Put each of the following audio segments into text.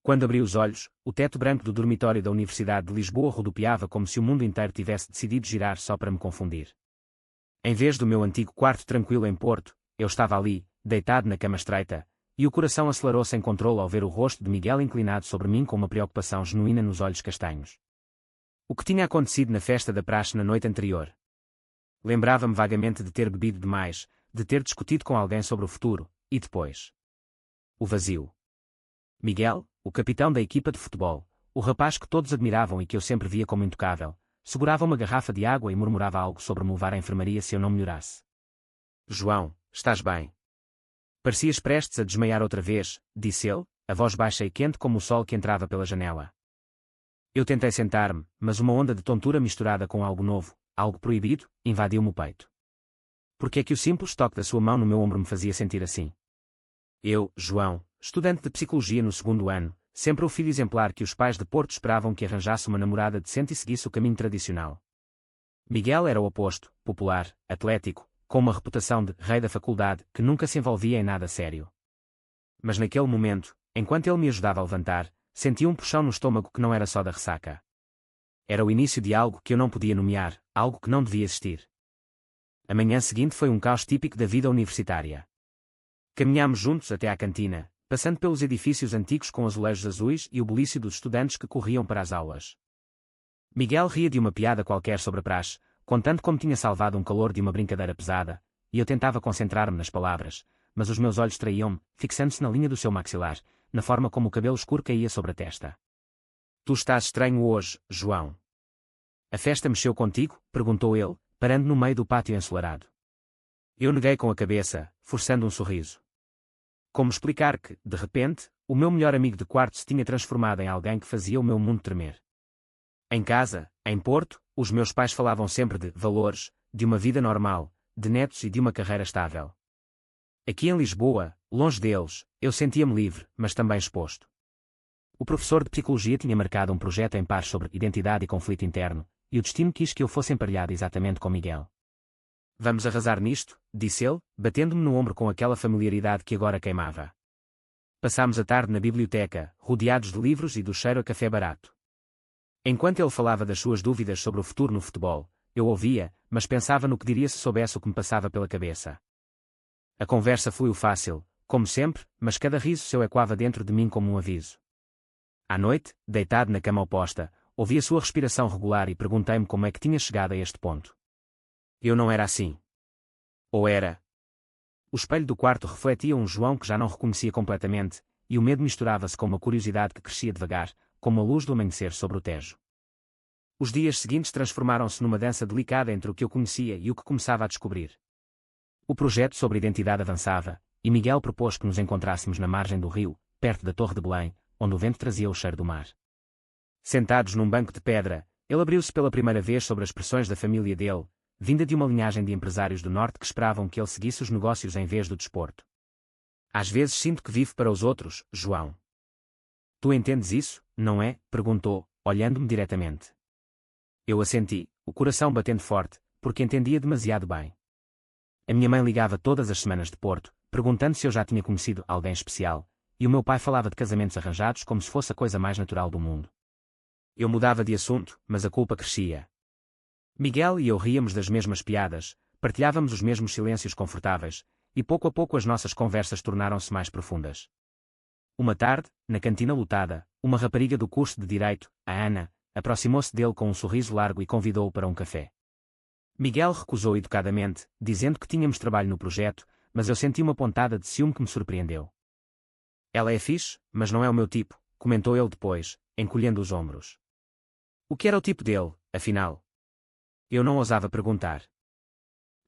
Quando abri os olhos, o teto branco do dormitório da Universidade de Lisboa rodopiava como se o mundo inteiro tivesse decidido girar só para me confundir. Em vez do meu antigo quarto tranquilo em Porto, eu estava ali, deitado na cama estreita, e o coração acelerou sem controle ao ver o rosto de Miguel inclinado sobre mim com uma preocupação genuína nos olhos castanhos. O que tinha acontecido na festa da praxe na noite anterior? Lembrava-me vagamente de ter bebido demais, de ter discutido com alguém sobre o futuro, e depois. O vazio. Miguel, o capitão da equipa de futebol, o rapaz que todos admiravam e que eu sempre via como intocável, segurava uma garrafa de água e murmurava algo sobre me levar à enfermaria se eu não melhorasse. João, estás bem? Parecias prestes a desmaiar outra vez, disse ele, a voz baixa e quente como o sol que entrava pela janela. Eu tentei sentar-me, mas uma onda de tontura misturada com algo novo, algo proibido, invadiu-me o peito. Por que é que o simples toque da sua mão no meu ombro me fazia sentir assim? Eu, João, estudante de psicologia no 2º ano, sempre o filho exemplar que os pais de Porto esperavam que arranjasse uma namorada decente e seguisse o caminho tradicional. Miguel era o oposto, popular, atlético, com uma reputação de rei da faculdade que nunca se envolvia em nada sério. Mas naquele momento, enquanto ele me ajudava a levantar, senti um puxão no estômago que não era só da ressaca. Era o início de algo que eu não podia nomear, algo que não devia existir. A manhã seguinte foi um caos típico da vida universitária. Caminhámos juntos até à cantina, passando pelos edifícios antigos com azulejos azuis e o bulício dos estudantes que corriam para as aulas. Miguel ria de uma piada qualquer sobre a praxe, contando como tinha salvado um calor de uma brincadeira pesada, e eu tentava concentrar-me nas palavras, mas os meus olhos traíam-me, fixando-se na linha do seu maxilar, na forma como o cabelo escuro caía sobre a testa. Tu estás estranho hoje, João. A festa mexeu contigo? Perguntou ele, parando no meio do pátio ensolarado. Eu neguei com a cabeça, forçando um sorriso. Como explicar que, de repente, o meu melhor amigo de quarto se tinha transformado em alguém que fazia o meu mundo tremer? Em casa, em Porto, os meus pais falavam sempre de valores, de uma vida normal, de netos e de uma carreira estável. Aqui em Lisboa, longe deles, eu sentia-me livre, mas também exposto. O professor de psicologia tinha marcado um projeto em pares sobre identidade e conflito interno, e o destino quis que eu fosse emparelhado exatamente com Miguel. Vamos arrasar nisto, disse ele, batendo-me no ombro com aquela familiaridade que agora queimava. Passámos a tarde na biblioteca, rodeados de livros e do cheiro a café barato. Enquanto ele falava das suas dúvidas sobre o futuro no futebol, eu ouvia, mas pensava no que diria se soubesse o que me passava pela cabeça. A conversa fluiu fácil, como sempre, mas cada riso seu ecoava dentro de mim como um aviso. À noite, deitado na cama oposta, ouvi a sua respiração regular e perguntei-me como é que tinha chegado a este ponto. Eu não era assim. Ou era? O espelho do quarto refletia um João que já não reconhecia completamente, e o medo misturava-se com uma curiosidade que crescia devagar, como a luz do amanhecer sobre o Tejo. Os dias seguintes transformaram-se numa dança delicada entre o que eu conhecia e o que começava a descobrir. O projeto sobre identidade avançava, e Miguel propôs que nos encontrássemos na margem do rio, perto da Torre de Belém, onde o vento trazia o cheiro do mar. Sentados num banco de pedra, ele abriu-se pela primeira vez sobre as pressões da família dele, vinda de uma linhagem de empresários do Norte que esperavam que ele seguisse os negócios em vez do desporto. Às vezes sinto que vivo para os outros, João. Tu entendes isso, não é? Perguntou, olhando-me diretamente. Eu assenti, o coração batendo forte, porque entendia demasiado bem. A minha mãe ligava todas as semanas de Porto, perguntando se eu já tinha conhecido alguém especial, e o meu pai falava de casamentos arranjados como se fosse a coisa mais natural do mundo. Eu mudava de assunto, mas a culpa crescia. Miguel e eu ríamos das mesmas piadas, partilhávamos os mesmos silêncios confortáveis, e pouco a pouco as nossas conversas tornaram-se mais profundas. Uma tarde, na cantina lotada, uma rapariga do curso de Direito, a Ana, aproximou-se dele com um sorriso largo e convidou-o para um café. Miguel recusou educadamente, dizendo que tínhamos trabalho no projeto, mas eu senti uma pontada de ciúme que me surpreendeu. Ela é fixe, mas não é o meu tipo, comentou ele depois, encolhendo os ombros. O que era o tipo dele, afinal? Eu não ousava perguntar.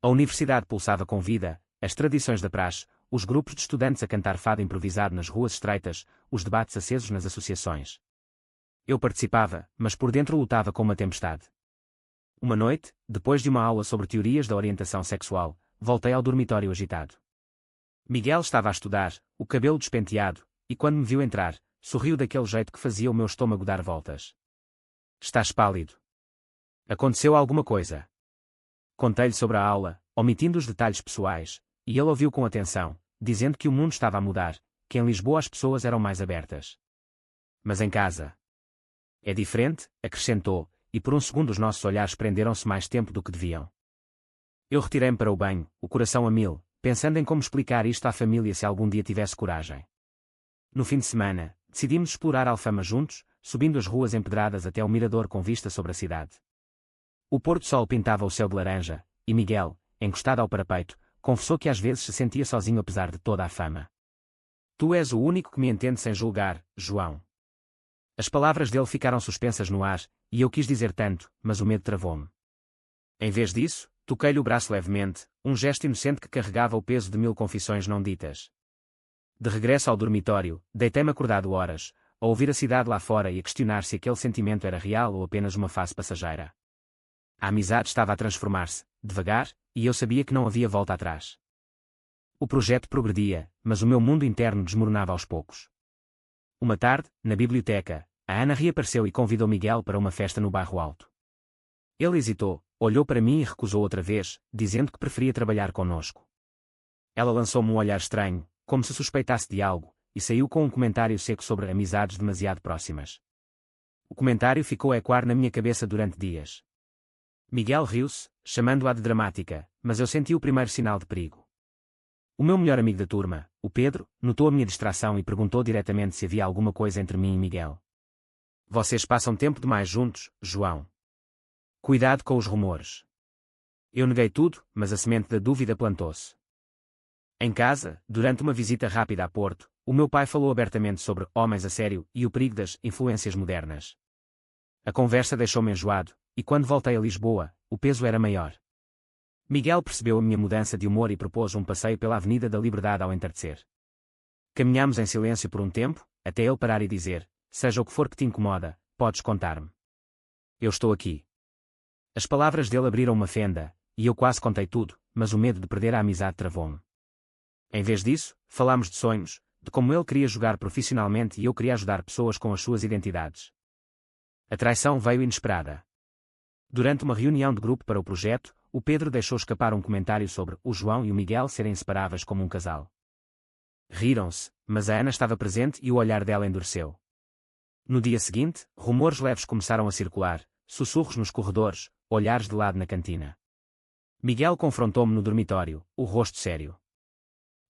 A universidade pulsava com vida, as tradições da praxe, os grupos de estudantes a cantar fado improvisado nas ruas estreitas, os debates acesos nas associações. Eu participava, mas por dentro lutava com uma tempestade. Uma noite, depois de uma aula sobre teorias da orientação sexual, voltei ao dormitório agitado. Miguel estava a estudar, o cabelo despenteado, e quando me viu entrar, sorriu daquele jeito que fazia o meu estômago dar voltas. Estás pálido. Aconteceu alguma coisa? Contei-lhe sobre a aula, omitindo os detalhes pessoais, e ele ouviu com atenção, dizendo que o mundo estava a mudar, que em Lisboa as pessoas eram mais abertas. mas em casa é diferente, acrescentou, e por um segundo os nossos olhares prenderam-se mais tempo do que deviam. Eu retirei-me para o banho, o coração a mil, pensando em como explicar isto à família se algum dia tivesse coragem. No fim de semana, decidimos explorar Alfama juntos, subindo as ruas empedradas até ao mirador com vista sobre a cidade. O pôr-do-sol pintava o céu de laranja, e Miguel, encostado ao parapeito, confessou que às vezes se sentia sozinho apesar de toda a fama. Tu és o único que me entende sem julgar, João. As palavras dele ficaram suspensas no ar, e eu quis dizer tanto, mas o medo travou-me. Em vez disso, toquei-lhe o braço levemente, um gesto inocente que carregava o peso de 1000 confissões não ditas. De regresso ao dormitório, deitei-me acordado horas, a ouvir a cidade lá fora e a questionar se aquele sentimento era real ou apenas uma fase passageira. A amizade estava a transformar-se, devagar, e eu sabia que não havia volta atrás. O projeto progredia, mas o meu mundo interno desmoronava aos poucos. Uma tarde, na biblioteca, a Ana reapareceu e convidou Miguel para uma festa no bairro Alto. Ele hesitou, olhou para mim e recusou outra vez, dizendo que preferia trabalhar conosco. Ela lançou-me um olhar estranho, como se suspeitasse de algo, e saiu com um comentário seco sobre amizades demasiado próximas. O comentário ficou a ecoar na minha cabeça durante dias. Miguel riu-se, chamando-a de dramática, mas eu senti o primeiro sinal de perigo. O meu melhor amigo da turma, o Pedro, notou a minha distração e perguntou diretamente se havia alguma coisa entre mim e Miguel. Vocês passam tempo demais juntos, João. Cuidado com os rumores. Eu neguei tudo, mas a semente da dúvida plantou-se. Em casa, durante uma visita rápida a Porto, o meu pai falou abertamente sobre homens a sério e o perigo das influências modernas. A conversa deixou-me enjoado, e quando voltei a Lisboa, o peso era maior. Miguel percebeu a minha mudança de humor e propôs um passeio pela Avenida da Liberdade ao entardecer. Caminhámos em silêncio por um tempo, até ele parar e dizer, seja o que for que te incomoda, podes contar-me. Eu estou aqui. As palavras dele abriram uma fenda, e eu quase contei tudo, mas o medo de perder a amizade travou-me. Em vez disso, falámos de sonhos, de como ele queria jogar profissionalmente e eu queria ajudar pessoas com as suas identidades. A traição veio inesperada. Durante uma reunião de grupo para o projeto, o Pedro deixou escapar um comentário sobre o João e o Miguel serem inseparáveis como um casal. Riram-se, mas a Ana estava presente e o olhar dela endureceu. No dia seguinte, rumores leves começaram a circular, sussurros nos corredores, olhares de lado na cantina. Miguel confrontou-me no dormitório, o rosto sério.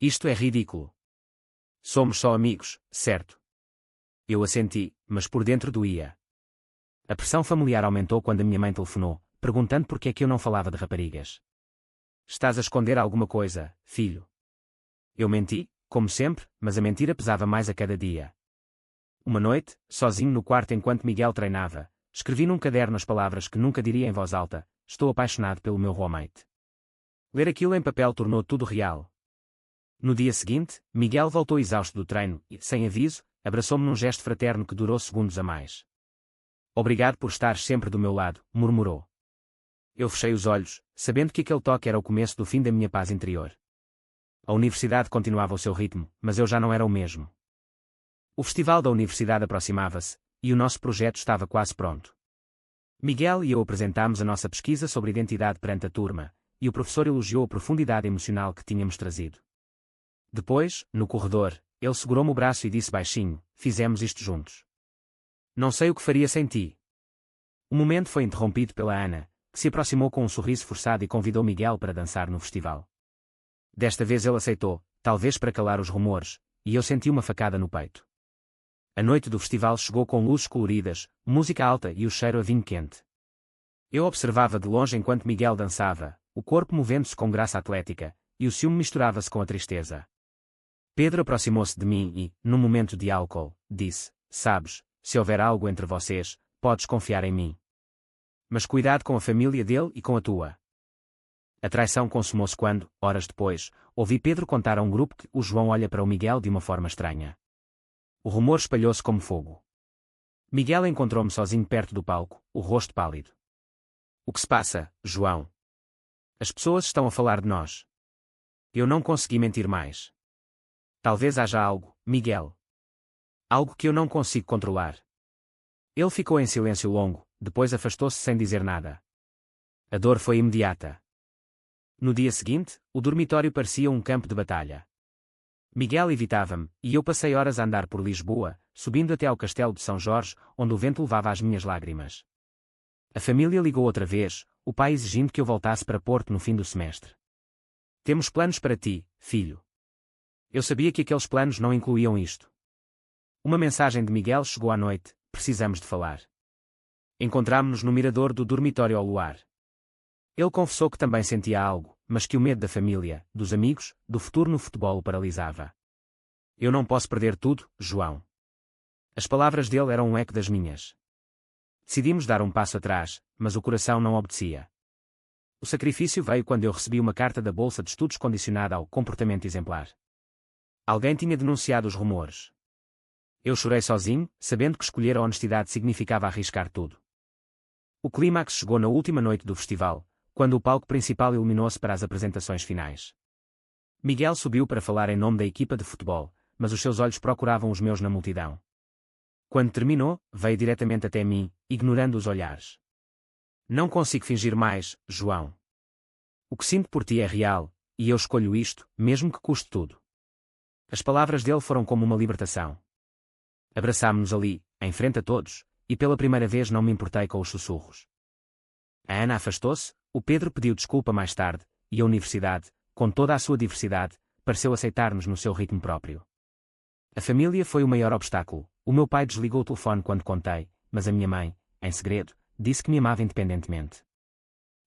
Isto é ridículo. Somos só amigos, certo? Eu assenti, mas por dentro doía. A pressão familiar aumentou quando a minha mãe telefonou, perguntando por que é que eu não falava de raparigas. Estás a esconder alguma coisa, filho? Eu menti, como sempre, mas a mentira pesava mais a cada dia. Uma noite, sozinho no quarto enquanto Miguel treinava, escrevi num caderno as palavras que nunca diria em voz alta: estou apaixonado pelo meu roommate. Ler aquilo em papel tornou tudo real. No dia seguinte, Miguel voltou exausto do treino e, sem aviso, abraçou-me num gesto fraterno que durou segundos a mais. Obrigado por estar sempre do meu lado, murmurou. Eu fechei os olhos, sabendo que aquele toque era o começo do fim da minha paz interior. A universidade continuava o seu ritmo, mas eu já não era o mesmo. O festival da universidade aproximava-se, e o nosso projeto estava quase pronto. Miguel e eu apresentámos a nossa pesquisa sobre identidade perante a turma, e o professor elogiou a profundidade emocional que tínhamos trazido. Depois, no corredor, ele segurou-me o braço e disse baixinho: fizemos isto juntos. Não sei o que faria sem ti. O momento foi interrompido pela Ana, que se aproximou com um sorriso forçado e convidou Miguel para dançar no festival. Desta vez ele aceitou, talvez para calar os rumores, e eu senti uma facada no peito. A noite do festival chegou com luzes coloridas, música alta e o cheiro a vinho quente. Eu observava de longe enquanto Miguel dançava, o corpo movendo-se com graça atlética, e o ciúme misturava-se com a tristeza. Pedro aproximou-se de mim e, num momento de álcool, disse: sabes, se houver algo entre vocês, podes confiar em mim. Mas cuidado com a família dele e com a tua. A traição consumou-se quando, horas depois, ouvi Pedro contar a um grupo que o João olha para o Miguel de uma forma estranha. O rumor espalhou-se como fogo. Miguel encontrou-me sozinho perto do palco, o rosto pálido. O que se passa, João? As pessoas estão a falar de nós. Eu não consegui mentir mais. Talvez haja algo, Miguel. Algo que eu não consigo controlar. Ele ficou em silêncio longo, depois afastou-se sem dizer nada. A dor foi imediata. No dia seguinte, o dormitório parecia um campo de batalha. Miguel evitava-me, e eu passei horas a andar por Lisboa, subindo até ao Castelo de São Jorge, onde o vento levava as minhas lágrimas. A família ligou outra vez, o pai exigindo que eu voltasse para Porto no fim do semestre. Temos planos para ti, filho. Eu sabia que aqueles planos não incluíam isto. Uma mensagem de Miguel chegou à noite: precisamos de falar. Encontrámo-nos no mirador do dormitório ao luar. Ele confessou que também sentia algo, mas que o medo da família, dos amigos, do futuro no futebol o paralisava. Eu não posso perder tudo, João. As palavras dele eram um eco das minhas. Decidimos dar um passo atrás, mas o coração não obedecia. O sacrifício veio quando eu recebi uma carta da Bolsa de Estudos condicionada ao comportamento exemplar. Alguém tinha denunciado os rumores. Eu chorei sozinho, sabendo que escolher a honestidade significava arriscar tudo. O clímax chegou na última noite do festival, quando o palco principal iluminou-se para as apresentações finais. Miguel subiu para falar em nome da equipa de futebol, mas os seus olhos procuravam os meus na multidão. Quando terminou, veio diretamente até mim, ignorando os olhares. Não consigo fingir mais, João. O que sinto por ti é real, e eu escolho isto, mesmo que custe tudo. As palavras dele foram como uma libertação. Abraçámo-nos ali, em frente a todos, e pela primeira vez não me importei com os sussurros. A Ana afastou-se, o Pedro pediu desculpa mais tarde, e a universidade, com toda a sua diversidade, pareceu aceitar-nos no seu ritmo próprio. A família foi o maior obstáculo. O meu pai desligou o telefone quando contei, mas a minha mãe, em segredo, disse que me amava independentemente.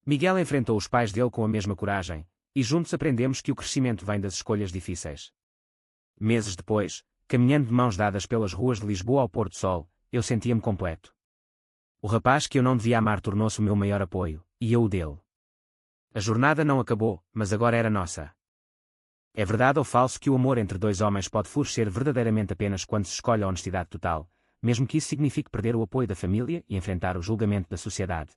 Miguel enfrentou os pais dele com a mesma coragem, e juntos aprendemos que o crescimento vem das escolhas difíceis. Meses depois, caminhando de mãos dadas pelas ruas de Lisboa ao pôr do sol, eu sentia-me completo. O rapaz que eu não devia amar tornou-se o meu maior apoio, e eu o dele. A jornada não acabou, mas agora era nossa. É verdade ou falso que o amor entre dois homens pode florescer verdadeiramente apenas quando se escolhe a honestidade total, mesmo que isso signifique perder o apoio da família e enfrentar o julgamento da sociedade?